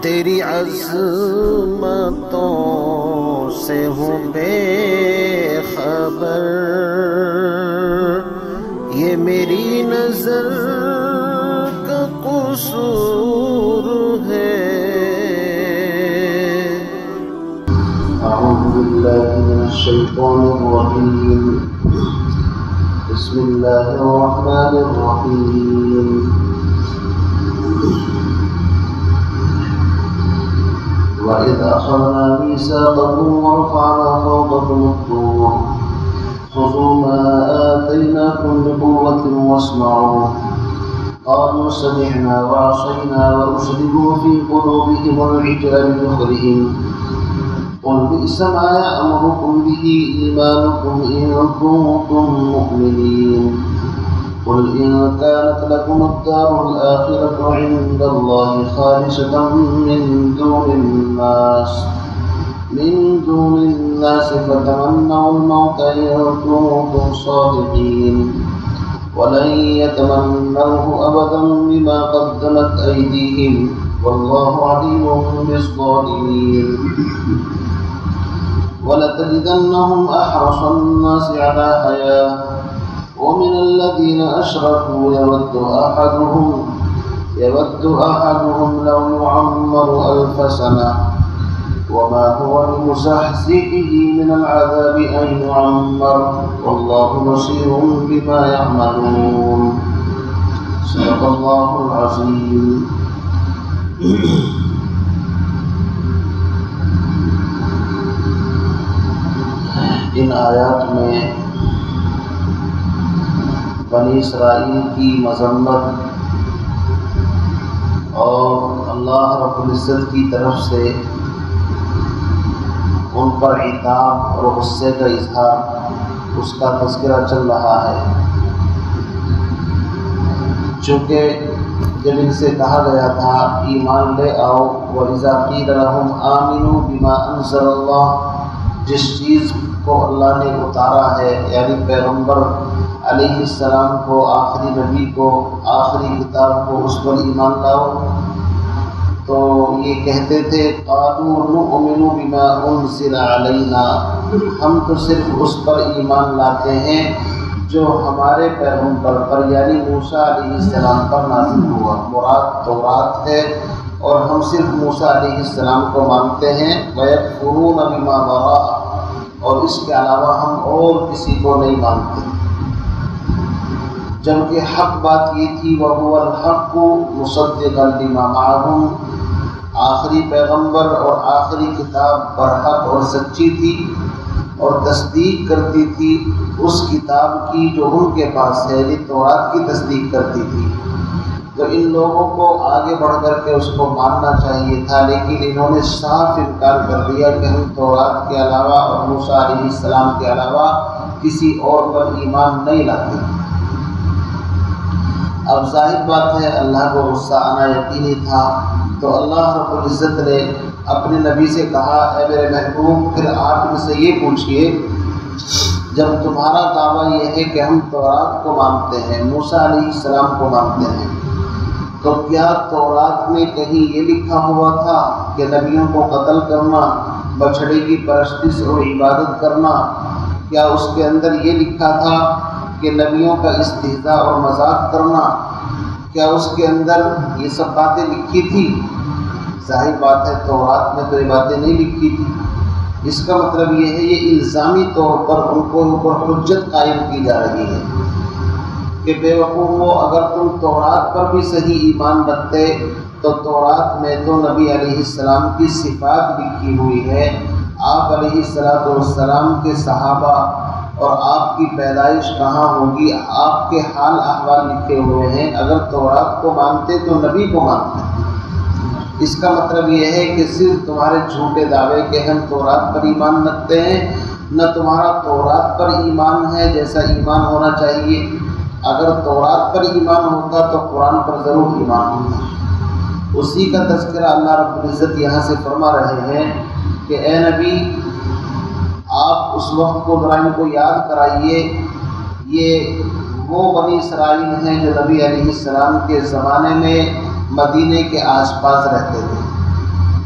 تیری عظمتوں سے ہوں بے خبر، یہ میری نظر کا قصور ہے۔ اعوذ باللہ من الشیطان الرجیم، بسم اللہ الرحمن الرحیم۔ وَإِذْ أَخَذْنَا مِيثَاقَكُمْ وَرَفَعْنَا فَوْقَكُمُ الطُّورَ خُذُوا مَا آتَيْنَاكُمْ بِقُوَّةٍ وَاسْمَعُوا قَالُوا سَمِعْنَا وَعَصَيْنَا وَأُشْرِبُوا فِي قُلُوبِهِمُ الْعِجْلَ بِكُفْرِهِمْ قُلْ بِئْسَ مَا يَأْمُرُكُمْ بِهِ إِيمَانُكُمْ إِن كُنتُم مُّؤْمِنِينَ قُلْ إِن كَانَتْ لَكُمُ الدَّارُ الْآخِرَةُ عِندَ اللَّهِ خَالِصَةً مِّن دُونِ النَّاسِ فَتَمَنَّوُا الْمَوْتَ إِن كُنتُمْ صَادِقِينَ وَلَن يَتَمَنَّوْهُ أَبَدًا بِمَا قَدَّمَتْ أَيْدِيهِمْ وَاللَّهُ عَلِيمٌ بِالظَّالِمِينَ وَلَتَجِدَنَّهُمْ أَحْرَصَ النَّاسِ عَلَىٰ حَيَاةٍ وَمِنَ الَّذِينَ أَشْرَكُوا يَوَدُّ أَحَدُهُمْ لَوْ يُعَمَّرُ أَلْفَ سَنَةٍ وَمَا هُوَ بِمُزَحْزِحِهِ مِنَ الْعَذَابِ أَن يُعَمَّرَ وَاللَّهُ بَصِيرٌ بِمَا يَعْمَلُونَ صدق اللہ العظیم۔ ان آیات میں بنی اسرائیل کی مذمت اور اللہ رب العزت کی طرف سے ان پر عتاب اور غصے کا اظہار، اس کا تذکرہ چل رہا ہے۔ چونکہ جب ان سے کہا گیا تھا ایمان لے آؤ، وَإِذَا قِيلَ لَهُمْ آمِنُوا بِمَا أَنزَلَ اللَّهُ، جس چیز کو اللہ نے اتارا ہے، یعنی پیغمبر علیہ السلام کو، آخری نبی کو، آخری کتاب کو، اس پر ایمان لاؤ، تو یہ کہتے تھے قَالُوا نُؤْمِنُ بِمَا أُنزِلَ عَلَيْنَا، ہم تو صرف اس پر ایمان لاتے ہیں جو ہمارے پیغمبر پر یعنی موسیٰ علیہ السلام پر نازل ہوا۔ مراد تورات ہے اور ہم صرف موسیٰ علیہ السلام کو مانتے ہیں۔ وَيَكْفُرُونَ بِمَا وَرَاءَ، اور اس کے علاوہ ہم اور کسی کو نہیں مانتے، جبکہ حق بات یہ تھی وَهُوَ الْحَقُّ مُصَدِّقًا لِمَا مَعَهُمْ، آخری پیغمبر اور آخری کتاب برحق اور سچی تھی اور تصدیق کرتی تھی اس کتاب کی جو ان کے پاس ہے، یعنی تورات کی تصدیق کرتی تھی۔ تو ان لوگوں کو آگے بڑھ کر کے اس کو ماننا چاہیے تھا، لیکن انہوں نے صاف انکار کر دیا کہ ہم تورات کے علاوہ اور موسیٰ علیہ السلام کے علاوہ کسی اور پر ایمان نہیں لاتے۔ اب ظاہر بات ہے اللہ کو غصہ آنا یقینی تھا، تو اللہ رب العزت نے اپنے نبی سے کہا اے میرے محبوب، پھر آپ ان سے یہ پوچھئے جب تمہارا دعویٰ یہ ہے کہ ہم تورات کو مانتے ہیں، موسیٰ علیہ السلام کو مانتے ہیں، تو کیا تورات میں کہیں یہ لکھا ہوا تھا کہ نبیوں کو قتل کرنا، بچھڑے کی پرستش اور عبادت کرنا؟ کیا اس کے اندر یہ لکھا تھا کہ نبیوں کا استہزاء اور مذاق کرنا؟ کیا اس کے اندر یہ سب باتیں لکھی تھی؟ ظاہر بات ہے تورات میں تو یہ باتیں نہیں لکھی تھی۔ اس کا مطلب یہ ہے یہ الزامی طور پر ان کو اوپر حجت قائم کی جا رہی ہے کہ بے وقوفو، اگر تم تورات پر بھی صحیح ایمان رکھتے تو تورات میں تو نبی علیہ السلام کی صفات لکھی ہوئی ہے، آپ علیہ السلام کے صحابہ اور آپ کی پیدائش کہاں ہوگی، آپ کے حال احوال لکھے ہوئے ہیں۔ اگر تورات کو مانتے تو نبی کو مانتے۔ اس کا مطلب یہ ہے کہ صرف تمہارے جھوٹے دعوے کہ ہم تورات پر ایمان رکھتے ہیں، نہ تمہارا تورات پر ایمان ہے جیسا ایمان ہونا چاہیے۔ اگر تورات پر ایمان ہوتا تو قرآن پر ضرور ایمان ہوتا۔ اسی کا تذکرہ اللہ رب العزت یہاں سے فرما رہے ہیں کہ اے نبی، آپ اس وقت کو ذرا ان کو یاد کرائیے، یہ وہ بنی اسرائیل ہیں جو نبی علیہ السلام کے زمانے میں مدینے کے آس پاس رہتے تھے،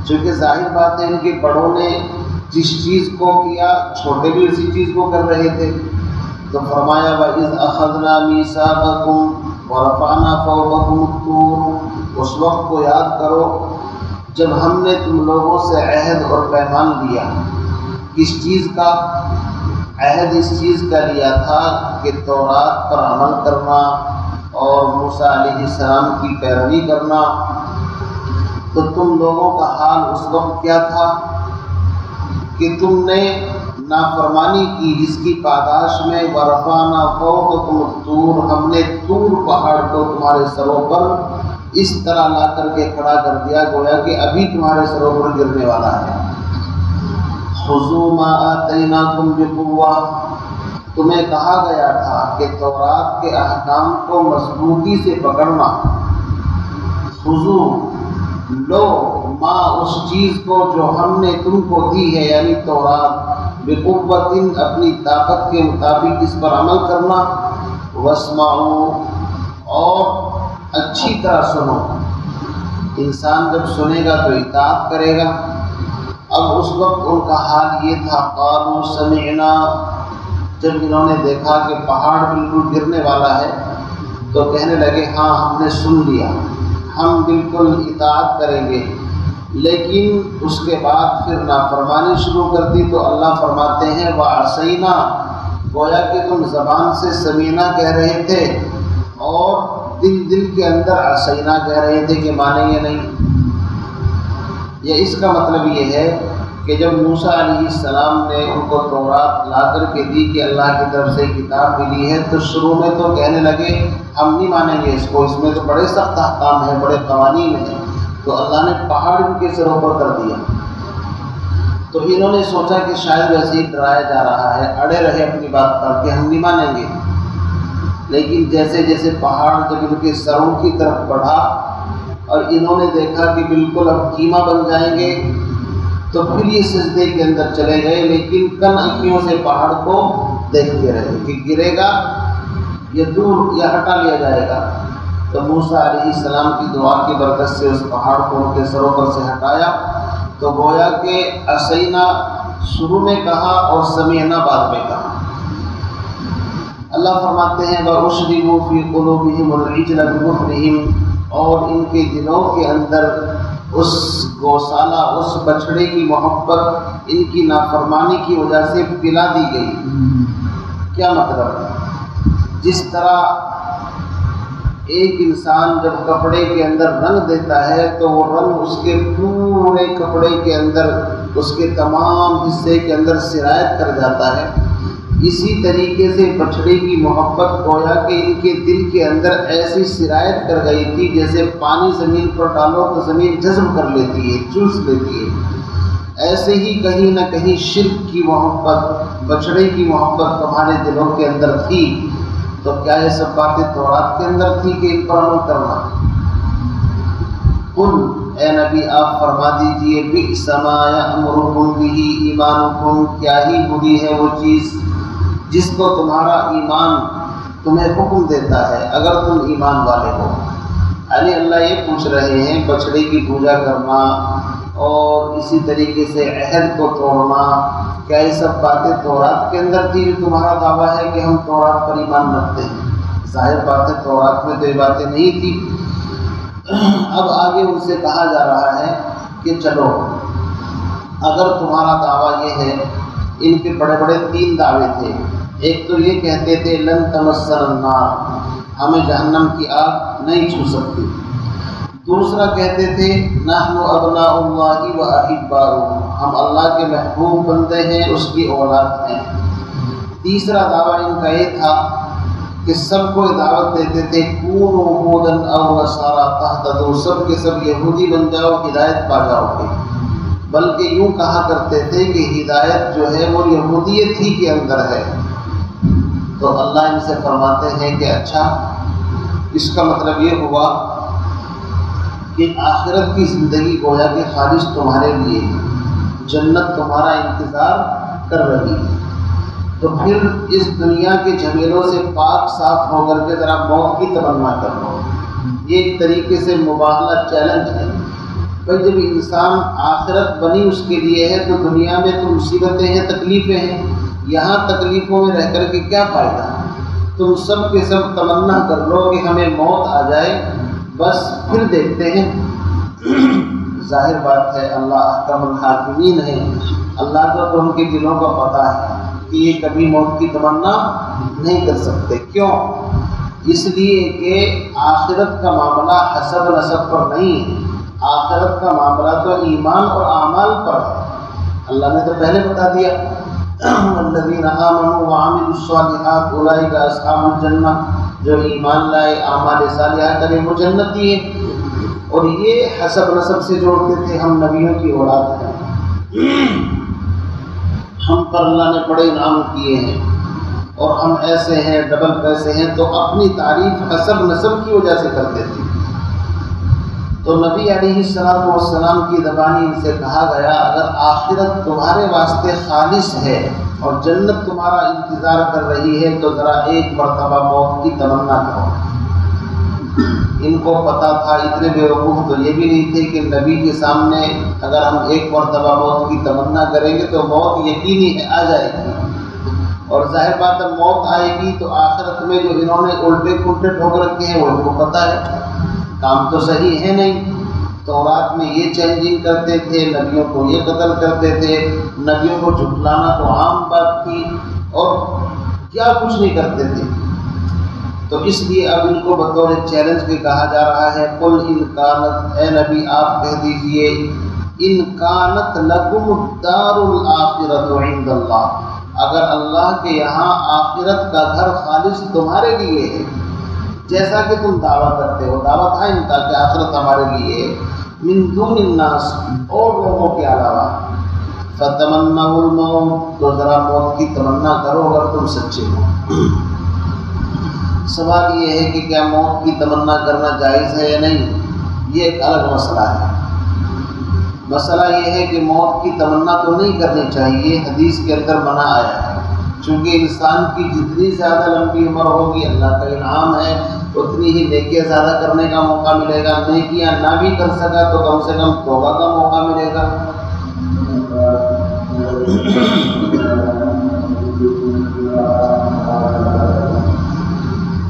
چونکہ ظاہر بات ہے ان کے بڑوں نے جس چیز کو کیا چھوٹے بھی اسی چیز کو کر رہے تھے. تو فرمایا وَإِذْ أَخَذْنَا مِيثَاقَكُمْ وَرَفَعْنَا فَوْقَكُمُ الطُّورَ، اس وقت کو یاد کرو جب ہم نے تم لوگوں سے عہد اور پیمان لیا. کس چیز کا عہد؟ اس چیز کا لیا تھا کہ تورات پر عمل کرنا اور موسیٰ علیہ السلام کی پیروی کرنا. تو تم لوگوں کا حال اس وقت کیا تھا کہ تم نے نافرمانی کی، جس کی پاداش میں وَرَفَعْنَا فَوْقَكُمُ الطُّورَ، ہم نے طور پہاڑ کو تمہارے سروں پر اس طرح لا کر کے کھڑا کر دیا گویا کہ ابھی تمہارے سروں پر گرنے والا ہے. خُذُوا مَا آتَيْنَاكُمْ بِقُوَّةٍ، تمہیں کہا گیا تھا کہ تورات کے احکام کو مضبوطی سے پکڑنا. خُذُوا، لو، ما، اس چیز کو جو ہم نے تم کو دی ہے یعنی تورات، بقوۃ، اپنی طاقت کے مطابق اس پر عمل کرنا. واسمعوا، اور اچھی طرح سنو. انسان جب سنے گا تو اطاعت کرے گا. اب اس وقت ان کا حال یہ تھا، قالوا سمعنا، جب انہوں نے دیکھا کہ پہاڑ بالکل گرنے والا ہے تو کہنے لگے ہاں ہم نے سن لیا، ہم بالکل اطاعت کریں گے. لیکن اس کے بعد پھر نافرمانی شروع کر دی. تو اللہ فرماتے ہیں وَعَصَيْنَا، گویا کہ تم زبان سے سمینا کہہ رہے تھے اور دل کے اندر عصینا کہہ رہے تھے کہ مانیں گے نہیں. یہ اس کا مطلب یہ ہے کہ جب موسیٰ علیہ السلام نے ان کو تورات لا کر کے دی کہ اللہ کی طرف سے کتاب ملی ہے، تو شروع میں تو کہنے لگے ہم نہیں مانیں گے اس میں تو بڑے سخت احکام ہیں، بڑے قوانین ہیں. تو اللہ نے پہاڑ ان کے سروں پر کر دیا. تو انہوں نے سوچا کہ شاید ویسے ہی ڈرایا جا رہا ہے، اڑے رہے اپنی بات پر کہ ہم نہیں مانیں گے. لیکن جیسے جیسے پہاڑ جب ان کے سروں کی طرف بڑھا اور انہوں نے دیکھا کہ بالکل اب کیما بن جائیں گے، تو پھر یہ سجدے کے اندر چلے گئے. لیکن کن انکھیوں سے پہاڑ کو دیکھتے رہے کہ گرے گا یا دور یا ہٹا لیا جائے گا. تو موسیٰ علیہ السلام کی دعا کی برکت سے اس پہاڑ کو ان کے سروں پر سے ہٹایا. تو گویا کہ عصینا شروع میں کہا اور سمیعنا بعد میں کہا. اللہ فرماتے ہیں وَأُشْرِبُوا فِي قُلُوبِهِمُ الْعِجْلَ بِكُفْرِهِمْ، اور ان کے دلوں کے اندر اس گوسالہ، اس بچھڑے کی محبت ان کی نافرمانی کی وجہ سے پلا دی گئی. کیا مطلب؟ جس طرح ایک انسان جب کپڑے کے اندر رنگ دیتا ہے تو وہ رنگ اس کے پورے کپڑے کے اندر، اس کے تمام حصے کے اندر سرایت کر جاتا ہے، اسی طریقے سے بچھڑے کی محبت گویا کہ ان کے دل کے اندر ایسی سرایت کر گئی تھی جیسے پانی زمین پر ڈالو تو زمین جذب کر لیتی ہے، چوس لیتی ہے. ایسے ہی کہیں نہ کہیں شرک کی محبت، بچھڑے کی محبت تمہارے دلوں کے اندر تھی. تو کیا یہ سب باتیں تورات کے اندر تھی کہ ان پر عمل کرنا؟ قل، اے نبی آپ فرما دیجئے، بئس ما یأمرکم بہ ایمانکم، کیا ہی بری ہے وہ چیز جس کو تمہارا ایمان تمہیں حکم دیتا ہے اگر تم ایمان والے ہو. یعنی اللہ یہ پوچھ رہے ہیں بچڑے کی پوجا کرنا اور اسی طریقے سے عہد کو توڑنا، کیا یہ سب باتیں تورات کے اندر تھی جو تمہارا دعویٰ ہے کہ ہم تورات پر ایمان رکھتے ہیں؟ ظاہر بات ہے تورات میں تو یہ باتیں نہیں تھی. اب آگے ان سے کہا جا رہا ہے کہ چلو اگر تمہارا دعویٰ یہ ہے، ان کے بڑے بڑے 3 دعوے تھے. ایک تو یہ کہتے تھے لن تمسنا النار، ہمیں جہنم کی آگ نہیں چھو سکتی. دوسرا کہتے تھے نحن ابناء اللہ و احباؤہ، ہم اللہ کے محبوب بندے ہیں، اس کی اولاد ہیں. تیسرا دعویٰ ان کا یہ تھا کہ سب کو دعوت دیتے تھے کونوا ہودا او نصارا تہتدوا، سب کے سب یہودی بن جاؤ، ہدایت پا جاؤ گے. بلکہ یوں کہا کرتے تھے کہ ہدایت جو ہے وہ یہودیت ہی کے اندر ہے. تو اللہ ان سے فرماتے ہیں کہ اچھا، اس کا مطلب یہ ہوا کہ آخرت کی زندگی گویا کہ خالص تمہارے لیے، جنت تمہارا انتظار کر رہی ہے. تو پھر اس دنیا کے جھمیلوں سے پاک صاف ہو کر کے ذرا موت کی تمنا کر لو. یہ ایک طریقے سے مباہلہ چیلنج ہے بھائی جب انسان آخرت بنی اس کے لیے ہے تو دنیا میں تو مصیبتیں ہیں، تکلیفیں ہیں، یہاں تکلیفوں میں رہ کر کے کیا فائدہ؟ تم سب کے سب تمنا کر لو کہ ہمیں موت آ جائے، بس پھر دیکھتے ہیں۔ ظاہر بات ہے اللہ احکم الحاکمین ہے، اللہ کو تو ان کے دلوں کا پتہ ہے کہ یہ کبھی موت کی تمنا نہیں کر سکتے۔ کیوں؟ اس لیے کہ آخرت کا معاملہ حسب نسب پر نہیں ہے، آخرت کا معاملہ تو ایمان اور اعمال پر ہے۔ اللہ نے تو پہلے بتا دیا الذین آمنوا وعملوا الصالحات اولئک اصحاب الجنہ، جو ایمان لائے اعمال صالحہ کرے وہ جنتی ہے۔ اور یہ حسب نسب سے جوڑتے تھے، ہم نبیوں کی اولاد ہیں، ہم پر اللہ نے بڑے انعام کیے ہیں اور ہم ایسے ہیں، ڈبل پیسے ہیں، تو اپنی تعریف حسب نسب کی وجہ سے کرتے تھے۔ تو نبی علیہ السلام کی زبانی ان سے کہا گیا اگر آخرت تمہارے واسطے خالص ہے اور جنت تمہارا انتظار کر رہی ہے تو ذرا ایک مرتبہ موت کی تمنا کرو۔ ان کو پتہ تھا، اتنے بیوقوف تو یہ بھی نہیں تھے کہ نبی کے سامنے اگر ہم ایک مرتبہ موت کی تمنا کریں گے تو موت یقینی ہے آ جائے گی، اور ظاہر بات ہے موت آئے گی تو آخرت میں جو انہوں نے الٹے پلٹے ٹھوک رکھے ہیں وہ ان کو پتہ ہے، کام تو صحیح ہے نہیں۔ تورات میں یہ چینجنگ کرتے تھے، نبیوں کو یہ قتل کرتے تھے، نبیوں کو جھٹلانا تو عام بات تھی، اور کیا کچھ نہیں کرتے تھے۔ تو اس لیے اب ان کو بطور چیلنج کے کہا جا رہا ہے قل ان کانت، اے نبی آپ کہہ دیجئے ان کانت لکم الدار الآخرۃ عند اللہ، اگر اللہ کے یہاں آخرت کا گھر خالص تمہارے لیے ہے، جیسا کہ تم دعویٰ کرتے ہو، دعویٰ تھا ان کا کہ آخرت ہمارے لیے ہے، من دون الناس، اور لوگوں کے علاوہ، فتمنوا الموت، تو ذرا موت کی تمنا کرو اگر تم سچے ہو۔ سوال یہ ہے کہ کیا موت کی تمنا کرنا جائز ہے یا نہیں، یہ ایک الگ مسئلہ ہے۔ مسئلہ یہ ہے کہ موت کی تمنا تو نہیں کرنی چاہیے، حدیث کے اندر منع آیا ہے، چونکہ انسان کی جتنی زیادہ لمبی عمر ہوگی اللہ کا انعام ہے، اتنی ہی نیکیاں زیادہ کرنے کا موقع ملے گا، نیکیاں نہ بھی کر سکا تو کم سے کم توبہ کا موقع ملے گا۔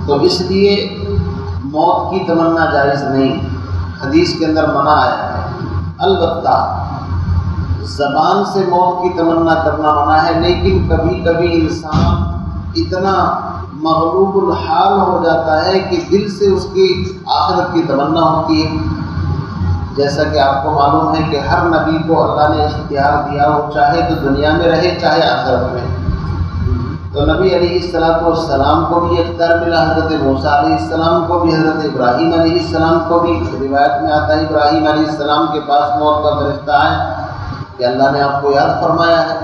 تو اس لیے موت کی تمنا جائز نہیں، حدیث کے اندر منع آیا ہے۔ البتہ زبان سے موت کی تمنا کرنا منع ہے، لیکن کبھی کبھی انسان اتنا مغلوب الحال ہو جاتا ہے کہ دل سے اس کی آخرت کی تمنا ہوتی ہے۔ جیسا کہ آپ کو معلوم ہے کہ ہر نبی کو اللہ نے اختیار دیا، وہ چاہے تو دنیا میں رہے چاہے آخرت میں۔ تو نبی علیہ السلام کو بھی اختیار ملا، حضرت موسیٰ علیہ السلام کو بھی، حضرت ابراہیم علیہ السلام کو بھی۔ روایت میں آتا ہے ابراہیم علیہ السلام کے پاس موت کا فرشتہ آیا کہ اللہ نے آپ کو یاد فرمایا ہے،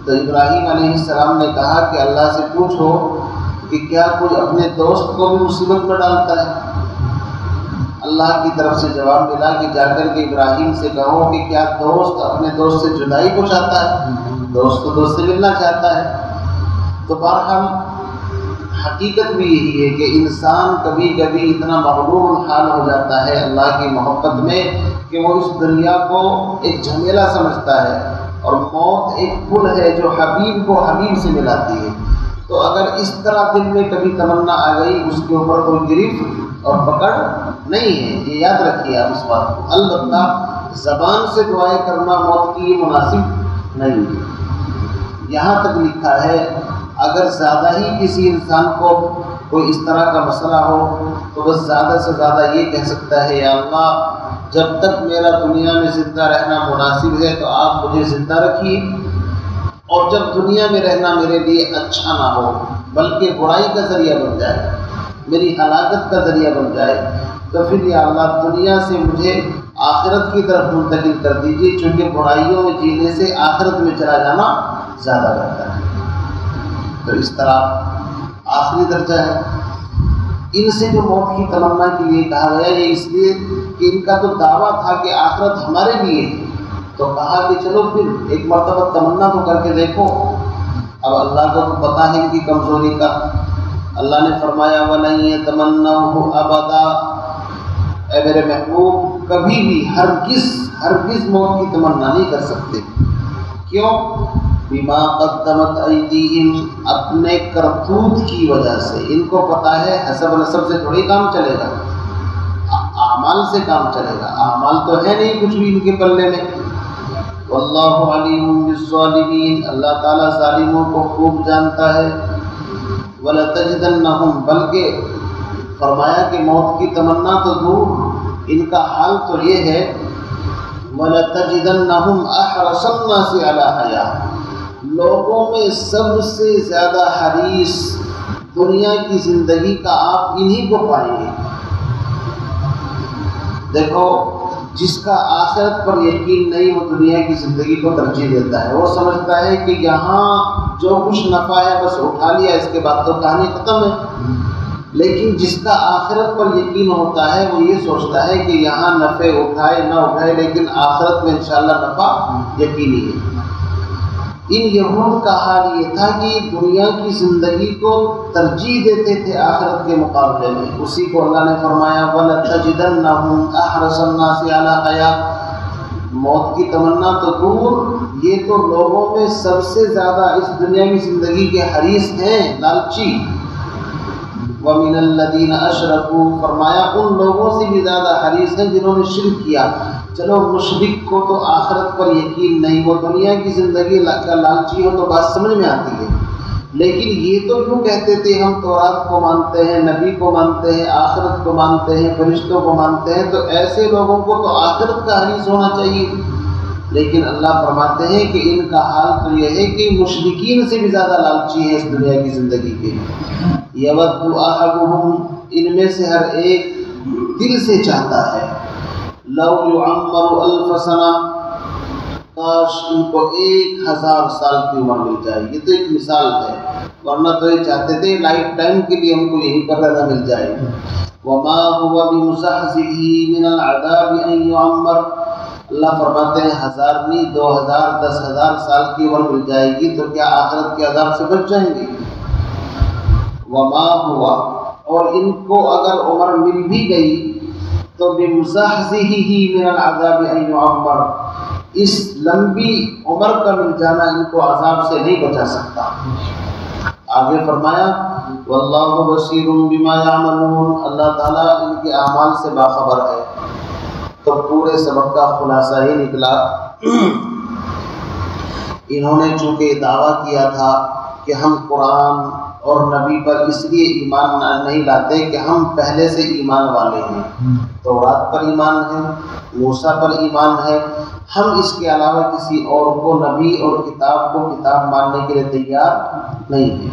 تو ابراہیم علیہ السلام نے کہا کہ اللہ سے پوچھو کہ کیا کوئی اپنے دوست کو بھی مصیبت میں ڈالتا ہے؟ اللہ کی طرف سے جواب ملا کہ جا کر کے ابراہیم سے کہو کہ کیا دوست اپنے دوست سے جدائی کو چاہتا ہے؟ دوست تو دوست سے ملنا چاہتا ہے۔ تو بہرحال حقیقت بھی یہی ہے کہ انسان کبھی کبھی اتنا مغلوب الحال ہو جاتا ہے اللہ کی محبت میں کہ وہ اس دنیا کو ایک جھمیلا سمجھتا ہے، اور موت ایک پل ہے جو حبیب کو حبیب سے ملاتی ہے۔ تو اگر اس طرح دل میں کبھی تمنا آ گئی، اس کے اوپر کوئی گرفت اور پکڑ نہیں ہے، یہ یاد رکھیے آپ اس بات کو۔ البتہ زبان سے دعائیں کرنا موت کی یہ مناسب نہیں ہے۔ یہاں تک لکھا ہے اگر زیادہ ہی کسی انسان کو کوئی اس طرح کا مسئلہ ہو تو بس زیادہ سے زیادہ یہ کہہ سکتا ہے یا اللہ جب تک میرا دنیا میں زندہ رہنا مناسب ہے تو آپ مجھے زندہ رکھیے، اور جب دنیا میں رہنا میرے لیے اچھا نہ ہو بلکہ برائی کا ذریعہ بن جائے، میری ہلاکت کا ذریعہ بن جائے، تو پھر یا اللہ دنیا سے مجھے آخرت کی طرف منتقل کر دیجیے، چونکہ برائیوں میں جینے سے آخرت میں چلا جانا زیادہ بہتر ہے۔ تو اس طرح آخری درجہ ہے۔ ان سے جو موت کی تمنا کے لیے کہا گیا یہ اس لیے کہ ان کا تو دعویٰ تھا کہ آخرت ہمارے لیے ہے، تو کہا کہ چلو پھر ایک مرتبہ تمنا تو کر کے دیکھو۔ اب اللہ کو تو پتہ ہے ان کی کمزوری کا، اللہ نے فرمایا وَلَن يَتَمَنَّوْهُ أَبَدًا، اے میرے محبوب کبھی بھی ہرگز موت کی تمنا نہیں کر سکتے. کیوں؟ بما قدمت ایدیہم، اپنے کرتوت کی وجہ سے. ان کو پتہ ہے حسب نسب سے تھوڑی کام چلے گا، اعمال سے کام چلے گا. اعمال تو ہے نہیں کچھ بھی ان کے پلے میں. واللہ علیم بالظالمین، اللہ تعالیٰ ظالموں کو خوب جانتا ہے. وَلَتَجِدَنَّهُمْ، بلکہ فرمایا کہ موت کی تمنا تو دور، ان کا حال تو یہ ہے وَلَتَجِدَنَّهُمْ أَحْرَصَ النَّاسِ عَلَىٰ حَيَاةٍ، لوگوں میں سب سے زیادہ حریص دنیا کی زندگی کا آپ انہی کو پائیں گے. دیکھو جس کا آخرت پر یقین نہیں وہ دنیا کی زندگی کو ترجیح دیتا ہے. وہ سمجھتا ہے کہ یہاں جو کچھ نفع ہے بس اٹھا لیا، اس کے بعد تو کہانی ختم ہے. لیکن جس کا آخرت پر یقین ہوتا ہے وہ یہ سوچتا ہے کہ یہاں نفع اٹھائے نہ اٹھائے لیکن آخرت میں انشاءاللہ نفع یقینی ہے. ان یہود کا حال یہ تھا کہ دنیا کی زندگی کو ترجیح دیتے تھے آخرت کے مقابلے میں. اسی کو اللہ نے فرمایا وَلَتَجِدَنَّهُمْ أَحْرَصَ النَّاسِ عَلَىٰ حَيَاةٍ، موت کی تمنا تو دور، یہ تو لوگوں میں سب سے زیادہ اس دنیا کی زندگی کے حریص ہیں، لالچی. وَمِنَ الَّذِينَ أَشْرَكُوا، فرمایا ان لوگوں سے بھی زیادہ حریص ہیں جنہوں نے شرک کیا. چلو مشرک کو تو آخرت پر یقین نہیں، وہ دنیا کی زندگی کا لالچی ہو تو بات سمجھ میں آتی ہے. لیکن یہ تو یوں کہتے تھے ہم تورات کو مانتے ہیں، نبی کو مانتے ہیں، آخرت کو مانتے ہیں، فرشتوں کو مانتے ہیں، تو ایسے لوگوں کو تو آخرت کا حریص ہونا چاہیے. لیکن اللہ فرماتے ہیں کہ ان کا حال تو یہ ہے کہ مشرکین سے بھی زیادہ لالچی ہے اس دنیا کی زندگی کے. یود احدہم، ان میں سے ہر ایک دل سے چاہتا ہے لو یعمر الف سنہ، کاش ان کو 1000 سال کی عمر مل جائے. یہ تو ایک مثال ہے، ورنہ تو یہ چاہتے تھے لائف ٹائم کے لیے ہم کو یہی پر رہنا مل جائے. وما هو بمزحزحه من العذاب ان يعمر، اللہ فرماتے ہیں 1000 نہیں 2000 10,000 سال کی عمر مل جائے گی تو کیا آخرت کے عذاب سے بچ جائیں گے؟ وما ہوا، اور ان کو اگر عمر مل بھی گئی تو بمزحزحه من العذاب ان يعمر، اس لمبی عمر کا مل جانا ان کو عذاب سے نہیں بچا سکتا. آگے فرمایا واللہ بصیر بما یعملون، اللہ تعالیٰ ان کے اعمال سے باخبر ہے. تو پورے سبق کا خلاصہ ہی نکلا انہوں نے چونکہ دعویٰ کیا تھا کہ ہم قرآن اور نبی پر اس لیے ایمان نہیں لاتے کہ ہم پہلے سے ایمان والے ہیں، تورات پر ایمان ہے، موسیٰ پر ایمان ہے، ہم اس کے علاوہ کسی اور کو نبی اور کتاب کو کتاب ماننے کے لیے تیار نہیں ہیں.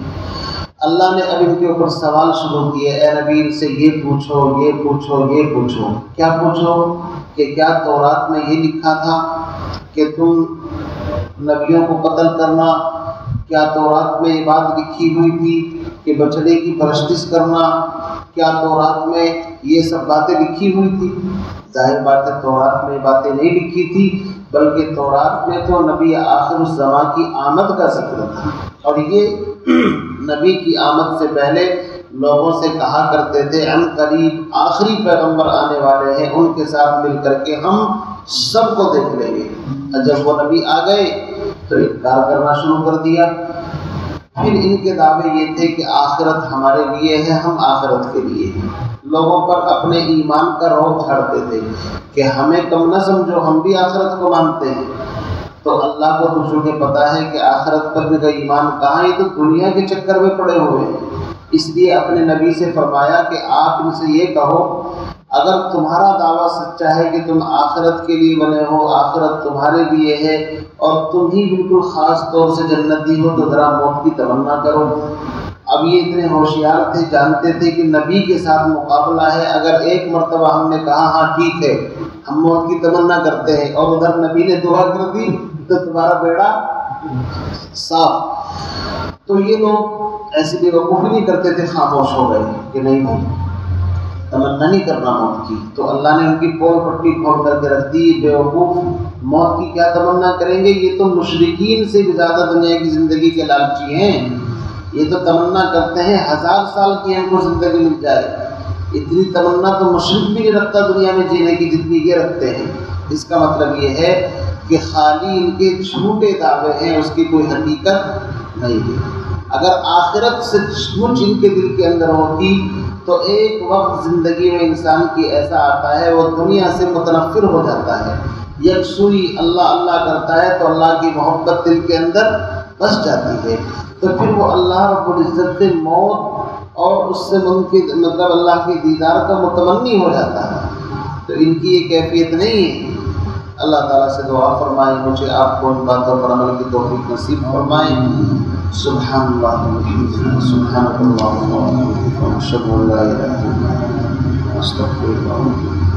اللہ نے اب ان کے اوپر سوال شروع کیے، اے نبی ان سے یہ پوچھو یہ پوچھو یہ پوچھو. کیا پوچھو؟ کہ کیا تورات میں یہ لکھا تھا کہ تم نبیوں کو قتل کرنا؟ کیا تورات میں یہ بات لکھی ہوئی تھی کہ بچڑے کی پرستش کرنا؟ کیا تورات میں یہ سب باتیں لکھی ہوئی تھی؟ ظاہر بات ہے تورات میں یہ باتیں نہیں لکھی تھی، بلکہ تورات میں تو نبی آخر الزماں کی آمد کا ذکر تھا. اور یہ نبی کی آمد سے پہلے لوگوں سے کہا کرتے تھے ان قریب آخری پیغمبر آنے والے ہیں، ان کے ساتھ مل کر کے ہم سب کو دیکھ لیں گے. اور جب وہ نبی آ گئے تو انکار کرنا شروع کر دیا. پھر ان کے دعوے یہ تھے کہ آخرت ہمارے لیے ہے، ہم آخرت کے لیے ہیں. لوگوں پر اپنے ایمان کا روب جھاڑتے تھے کہ ہمیں کم نہ سمجھو، ہم بھی آخرت کو مانتے ہیں. تو اللہ کو تو چونکہ پتہ ہے کہ آخرت پر کا ایمان کہاں، یہ تو دنیا کے چکر میں پڑے ہوئے ہیں. اس لیے اپنے نبی سے فرمایا کہ آپ ان سے یہ کہو اگر تمہارا دعویٰ سچا ہے کہ تم آخرت کے لیے بنے ہو، آخرت تمہارے لیے ہے اور تم ہی بالکل خاص طور سے جنتی ہو، تو ذرا موت کی تمنا کرو. اب یہ اتنے ہوشیار تھے، جانتے تھے کہ نبی کے ساتھ مقابلہ ہے. اگر ایک مرتبہ ہم نے کہا ہاں ٹھیک ہے ہم موت کی تمنا کرتے ہیں اور ادھر نبی نے دعا کر دی تو تمہارا بیڑا صاف. تو یہ لوگ ایسی بیوقوفی نہیں کرتے تھے، خاموش ہو گئے کہ نہیں بھائی تمنا نہیں کرنا موت کی. تو اللہ نے ان کی پول پٹی کھول کر کے رکھ دی. بیوقوف موت کی کیا تمنا کریں گے؟ یہ تو مشرکین سے بھی زیادہ دنیا کی زندگی کے لالچی ہیں. یہ تو تمنا کرتے ہیں 1000 سال کی ہم کو زندگی مل جائے. اتنی تمنا تو مشرک بھی نہیں رکھتا دنیا میں جینے کی جتنی یہ رکھتے ہیں۔ اس کا مطلب یہ ہے کہ خالی ان کے جھوٹے دعوے ہیں، اس کی کوئی حقیقت نہیں ہے۔ اگر آخرت سے مجھ ان کے دل کے اندر ہوتی تو ایک وقت زندگی میں انسان کی ایسا آتا ہے وہ دنیا سے متنفر ہو جاتا ہے، یکسوئی اللہ اللہ کرتا ہے تو اللہ کی محبت دل کے اندر بس جاتی ہے، تو پھر وہ اللہ رب العزت سے موت اور اس سے مطلب اللہ کے دیدار کا متمنی ہو جاتا ہے۔ تو ان کی یہ کیفیت نہیں ہے۔ اللہ تعالیٰ سے دعا فرمائیں مجھے آپ کو ان باتوں پر عمل کی توفیق نصیب فرمائیں۔ سبحان اللہ وبحمدہ، سبحانک اللہم وبحمدک، اشہد ان لا الہ الا انت، استغفرک و اتوب الیک۔